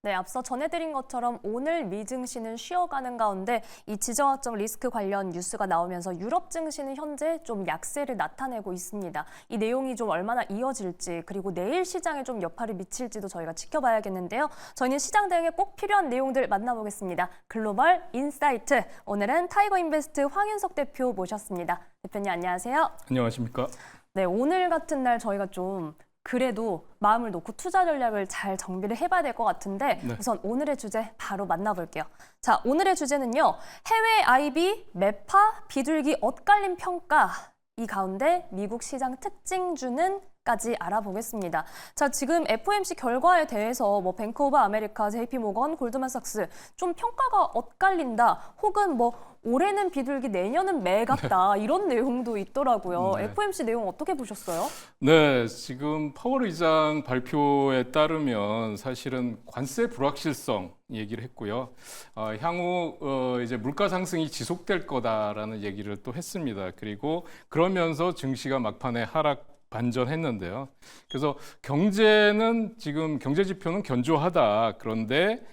네, 앞서 전해드린 것처럼 오늘 미 증시는 쉬어가는 가운데 이 지정학적 리스크 관련 뉴스가 나오면서 유럽 증시는 현재 좀 약세를 나타내고 있습니다. 이 내용이 좀 얼마나 이어질지 그리고 내일 시장에 좀 여파를 미칠지도 저희가 지켜봐야겠는데요. 저희는 시장 대응에 꼭 필요한 내용들 만나보겠습니다. 글로벌 인사이트. 오늘은 타이거 인베스트 황윤석 대표 모셨습니다. 대표님 안녕하세요. 안녕하십니까? 네, 오늘 같은 날 저희가 좀 그래도 마음을 놓고 투자 전략을 잘 정비를 해봐야 될 것 같은데 네. 우선 오늘의 주제 바로 만나볼게요. 자, 오늘의 주제는요. 해외 IB, 매파, 비둘기 엇갈림 평가. 이 가운데 미국 시장 특징주는 까지 알아보겠습니다. 자, 지금 FOMC 결과에 대해서 뭐 뱅크 오브 아메리카, JP모건, 골드만삭스 좀 평가가 엇갈린다. 혹은 뭐 올해는 비둘기, 내년은 매 같다. 이런 내용도 있더라고요. 네. FOMC 내용 어떻게 보셨어요? 네, 지금 파월 의장 발표에 따르면 사실은 관세 불확실성 얘기를 했고요. 향후 이제 물가 상승이 지속될 거다라는 얘기를 또 했습니다. 그리고 그러면서 증시가 막판에 하락 반전했는데요. 그래서 경제는 지금 경제 지표는 견조하다. 그런데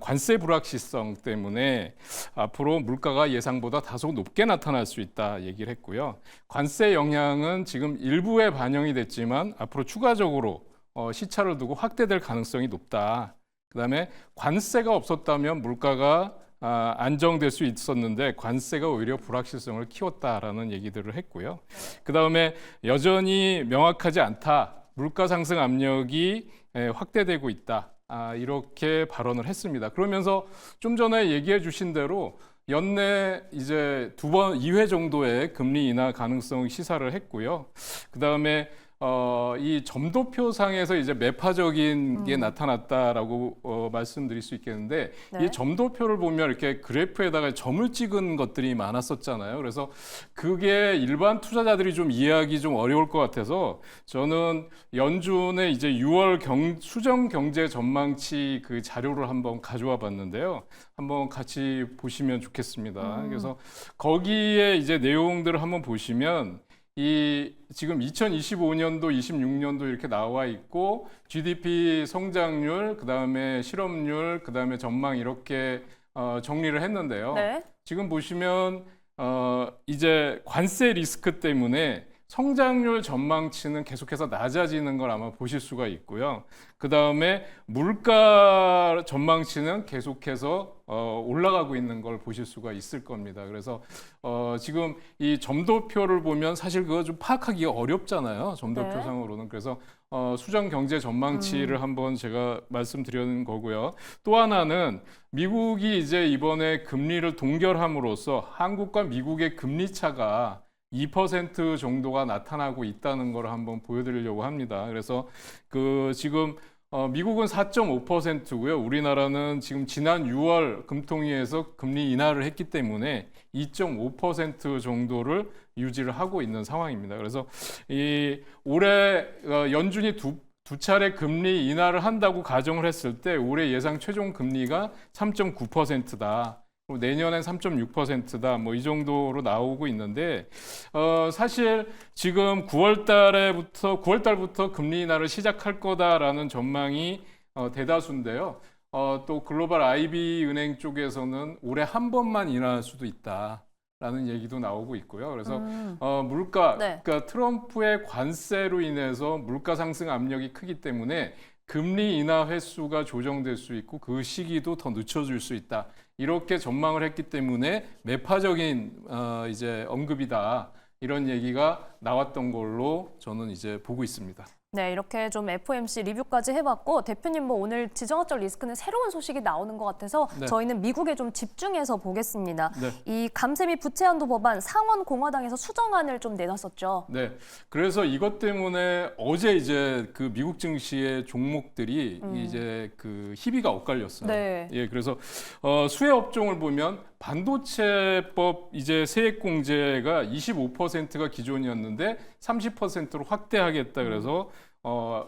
관세 불확실성 때문에 앞으로 물가가 예상보다 다소 높게 나타날 수 있다 얘기를 했고요. 관세 영향은 지금 일부에 반영이 됐지만 앞으로 추가적으로 시차를 두고 확대될 가능성이 높다. 그다음에 관세가 없었다면 물가가 안정될 수 있었는데 관세가 오히려 불확실성을 키웠다라는 얘기들을 했고요. 그다음에 여전히 명확하지 않다. 물가 상승 압력이 확대되고 있다. 이렇게 발언을 했습니다. 그러면서 좀 전에 얘기해 주신 대로 연내 이제 2회 정도의 금리 인하 가능성 시사를 했고요. 그다음에 이 점도표상에서 이제 매파적인 게 나타났다라고 말씀드릴 수 있겠는데 네. 이 점도표를 보면 이렇게 그래프에다가 점을 찍은 것들이 많았었잖아요. 그래서 그게 일반 투자자들이 좀 이해하기 좀 어려울 것 같아서 저는 연준의 이제 6월 수정 경제 전망치 그 자료를 한번 가져와 봤는데요. 한번 같이 보시면 좋겠습니다. 그래서 거기에 이제 내용들을 한번 보시면 이 지금 2025년도, 26년도 이렇게 나와 있고 GDP 성장률, 그다음에 실업률, 그다음에 전망 이렇게 정리를 했는데요. 네. 지금 보시면 이제 관세 리스크 때문에 성장률 전망치는 계속해서 낮아지는 걸 아마 보실 수가 있고요. 그다음에 물가 전망치는 계속해서 올라가고 있는 걸 보실 수가 있을 겁니다. 그래서 지금 이 점도표를 보면 사실 그거 좀 파악하기가 어렵잖아요. 점도표상으로는. 그래서 수정 경제 전망치를 한번 제가 말씀드리는 거고요. 또 하나는 미국이 이제 이번에 금리를 동결함으로써 한국과 미국의 금리 차가 2% 정도가 나타나고 있다는 걸 한번 보여드리려고 합니다. 그래서 그 지금 미국은 4.5%고요. 우리나라는 지금 지난 6월 금통위에서 금리 인하를 했기 때문에 2.5% 정도를 유지를 하고 있는 상황입니다. 그래서 이 올해 연준이 두 차례 금리 인하를 한다고 가정을 했을 때 올해 예상 최종 금리가 3.9%다. 내년엔 3.6%다. 뭐 이 정도로 나오고 있는데 사실 지금 9월 달부터 금리 인하를 시작할 거다라는 전망이 대다수인데요. 또 글로벌 IB 은행 쪽에서는 올해 한 번만 인하할 수도 있다라는 얘기도 나오고 있고요. 그래서 물가, 네. 그러니까 트럼프의 관세로 인해서 물가 상승 압력이 크기 때문에 금리 인하 횟수가 조정될 수 있고 그 시기도 더 늦춰질 수 있다. 이렇게 전망을 했기 때문에 매파적인 이제 언급이다. 이런 얘기가 나왔던 걸로 저는 이제 보고 있습니다. 네, 이렇게 좀 FOMC 리뷰까지 해봤고 대표님 뭐 오늘 지정학적 리스크는 새로운 소식이 나오는 것 같아서 네. 저희는 미국에 좀 집중해서 보겠습니다. 네. 이 감세 및 부채 한도 법안 상원 공화당에서 수정안을 좀 내놨었죠. 네. 그래서 이것 때문에 어제 이제 그 미국 증시의 종목들이 이제 그 희비가 엇갈렸어요. 네. 예, 그래서 수혜 업종을 보면 반도체법 이제 세액 공제가 25%가 기존이었는데 30%로 확대하겠다 그래서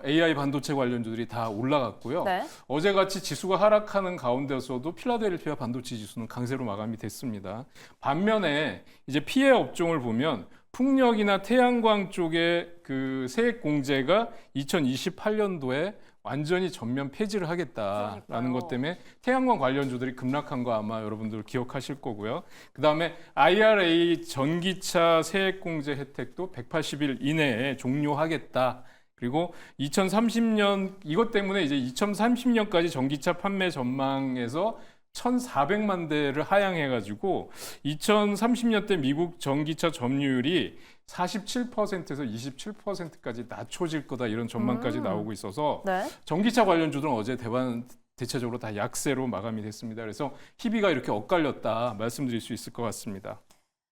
AI 반도체 관련주들이 다 올라갔고요. 네. 어제같이 지수가 하락하는 가운데서도 필라델피아 반도체 지수는 강세로 마감이 됐습니다. 반면에 이제 피해 업종을 보면 풍력이나 태양광 쪽의 그 세액 공제가 2028년도에 완전히 전면 폐지를 하겠다라는 그러니까요. 것 때문에 태양광 관련주들이 급락한 거 아마 여러분들 기억하실 거고요. 그다음에 IRA 전기차 세액공제 혜택도 180일 이내에 종료하겠다. 그리고 2030년 이것 때문에 이제 2030년까지 전기차 판매 전망에서 1,400만 대를 하향해가지고 2030년 때 미국 전기차 점유율이 47%에서 27%까지 낮춰질 거다 이런 전망까지 나오고 있어서 네. 전기차 관련주들은 어제 대체적으로 다 약세로 마감이 됐습니다. 그래서 희비가 이렇게 엇갈렸다 말씀드릴 수 있을 것 같습니다.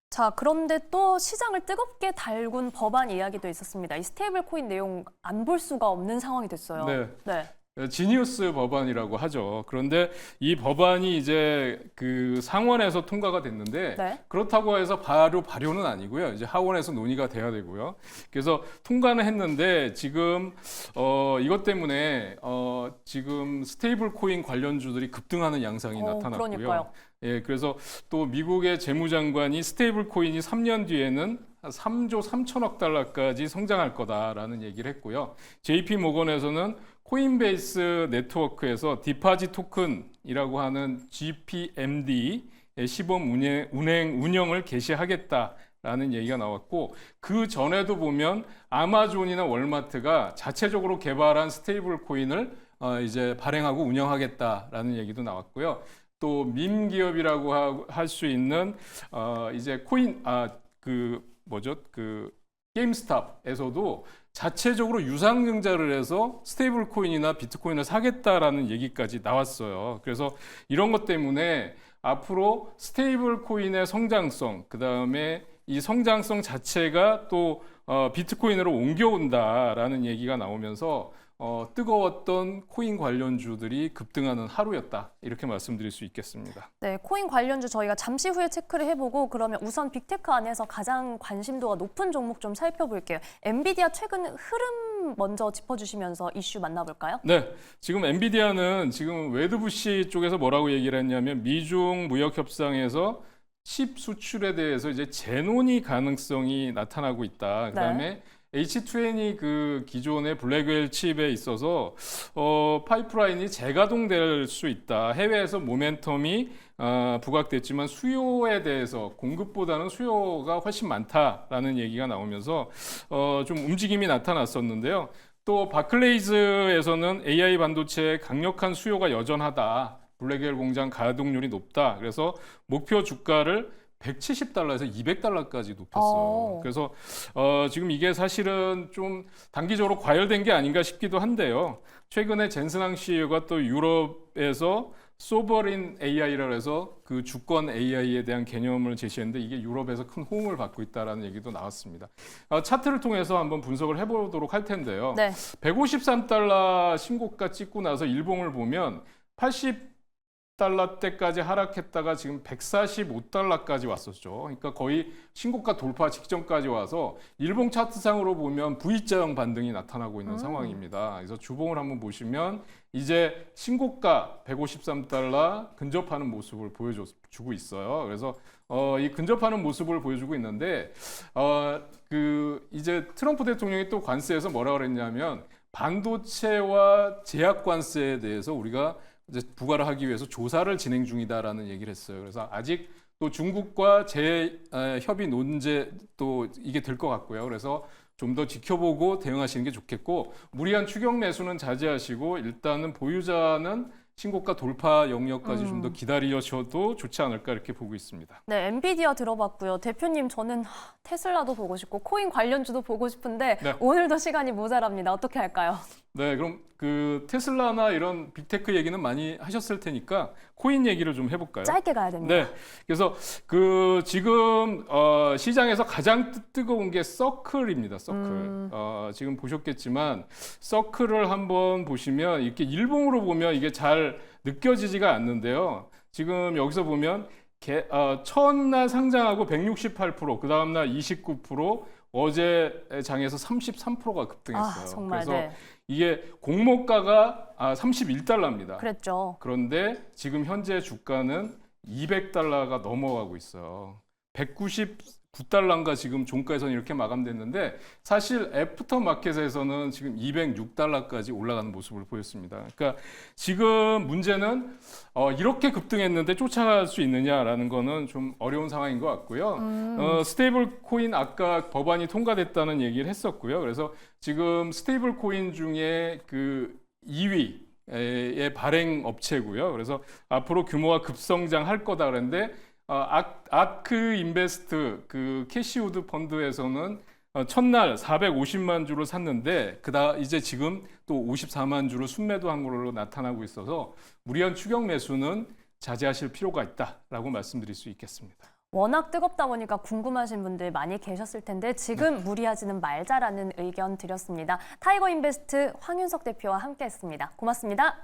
자, 그런데 또 시장을 뜨겁게 달군 법안 이야기도 있었습니다. 이 스테이블 코인 내용 안 볼 수가 없는 상황이 됐어요. 네. 지니어스 법안이라고 하죠. 그런데 이 법안이 이제 그 상원에서 통과가 됐는데 네. 그렇다고 해서 바로 발효는 아니고요. 이제 하원에서 논의가 돼야 되고요. 그래서 통과는 했는데 지금 이것 때문에 지금 스테이블 코인 관련주들이 급등하는 양상이 나타났고요. 그러니까요. 예, 그래서 또 미국의 재무장관이 스테이블 코인이 3년 뒤에는 3조 3천억 달러까지 성장할 거다라는 얘기를 했고요. JP 모건에서는 코인베이스 네트워크에서 디파짓 토큰이라고 하는 GPMD 시범 운영을 개시하겠다라는 얘기가 나왔고 그 전에도 보면 아마존이나 월마트가 자체적으로 개발한 스테이블 코인을 이제 발행하고 운영하겠다라는 얘기도 나왔고요. 또 밈 기업이라고 할 수 있는 이제 게임스탑에서도 자체적으로 유상증자를 해서 스테이블 코인이나 비트코인을 사겠다라는 얘기까지 나왔어요. 그래서 이런 것 때문에 앞으로 스테이블 코인의 성장성, 그다음에 이 성장성 자체가 또 비트코인으로 옮겨온다라는 얘기가 나오면서 뜨거웠던 코인 관련주들이 급등하는 하루였다. 이렇게 말씀드릴 수 있겠습니다. 네, 코인 관련주 저희가 잠시 후에 체크를 해보고 그러면 우선 빅테크 안에서 가장 관심도가 높은 종목 좀 살펴볼게요. 엔비디아 최근 흐름 먼저 짚어주시면서 이슈 만나볼까요? 네, 지금 엔비디아는 지금 웨드부시 쪽에서 뭐라고 얘기를 했냐면 미중 무역 협상에서 칩 수출에 대해서 이제 재논의 가능성이 나타나고 있다. 그다음에 H2N이 그 기존의 블랙웰 칩에 있어서 파이프라인이 재가동될 수 있다. 해외에서 모멘텀이 부각됐지만 수요에 대해서 공급보다는 수요가 훨씬 많다라는 얘기가 나오면서 좀 움직임이 나타났었는데요. 또 바클레이즈에서는 AI 반도체의 강력한 수요가 여전하다. 블랙웰 공장 가동률이 높다. 그래서 목표 주가를 170달러에서 200달러까지 높였어요. 그래서 지금 이게 사실은 좀 단기적으로 과열된 게 아닌가 싶기도 한데요. 최근에 젠슨항 CEO가 또 유럽에서 소버린 AI라고 해서 그 주권 AI에 대한 개념을 제시했는데 이게 유럽에서 큰 호응을 받고 있다는 얘기도 나왔습니다. 차트를 통해서 한번 분석을 해보도록 할 텐데요. 네. 153달러 신고가 찍고 나서 일봉을 보면 80달러대까지 하락했다가 지금 145달러까지 왔었죠. 그러니까 거의 신고가 돌파 직전까지 와서 일봉 차트상으로 보면 V자형 반등이 나타나고 있는 상황입니다. 그래서 주봉을 한번 보시면 이제 신고가 153달러 근접하는 모습을 보여주고 있어요. 그래서 이 근접하는 모습을 보여주고 있는데 이제 트럼프 대통령이 또 관세에서 뭐라 그랬냐면 반도체와 제약 관세에 대해서 우리가 이제 부과를 하기 위해서 조사를 진행 중이다라는 얘기를 했어요. 그래서 아직 또 중국과 협의 논제 또 이게 될 것 같고요. 그래서 좀 더 지켜보고 대응하시는 게 좋겠고 무리한 추격 매수는 자제하시고 일단은 보유자는 신고가 돌파 영역까지 좀 더 기다리셔도 좋지 않을까 이렇게 보고 있습니다. 네, 엔비디아 들어봤고요. 대표님, 저는 테슬라도 보고 싶고 코인 관련주도 보고 싶은데 네. 오늘도 시간이 모자랍니다. 어떻게 할까요? 네, 그럼 그 테슬라나 이런 빅테크 얘기는 많이 하셨을 테니까 코인 얘기를 좀 해볼까요? 짧게 가야 됩니다. 네, 그래서 그 지금 시장에서 가장 뜨거운 게 서클입니다. 서클. 지금 보셨겠지만 서클을 한번 보시면 이렇게 일봉으로 보면 이게 잘 느껴지지가 않는데요. 지금 여기서 보면 첫날 상장하고 168%, 그 다음날 29%, 어제 장에서 33%가 급등했어요. 정말, 그래서 네. 이게 공모가가 31달러입니다. 그랬죠. 그런데 지금 현재 주가는 200달러가 넘어가고 있어요. 9달러인가 지금 종가에서는 이렇게 마감됐는데 사실 애프터 마켓에서는 지금 206달러까지 올라가는 모습을 보였습니다. 그러니까 지금 문제는 이렇게 급등했는데 쫓아갈 수 있느냐라는 거는 좀 어려운 상황인 것 같고요. 스테이블 코인 아까 법안이 통과됐다는 얘기를 했었고요. 그래서 지금 스테이블 코인 중에 그 2위의 발행 업체고요. 그래서 앞으로 규모가 급성장할 거다 그랬는데 아크 인베스트 그 캐시우드 펀드에서는 첫날 450만 주를 샀는데 이제 지금 또 54만 주를 순매도한 걸로 나타나고 있어서 무리한 추격 매수는 자제하실 필요가 있다라고 말씀드릴 수 있겠습니다. 워낙 뜨겁다 보니까 궁금하신 분들 많이 계셨을 텐데 지금 무리하지는 말자라는 의견 드렸습니다. 타이거 인베스트 황윤석 대표와 함께했습니다. 고맙습니다.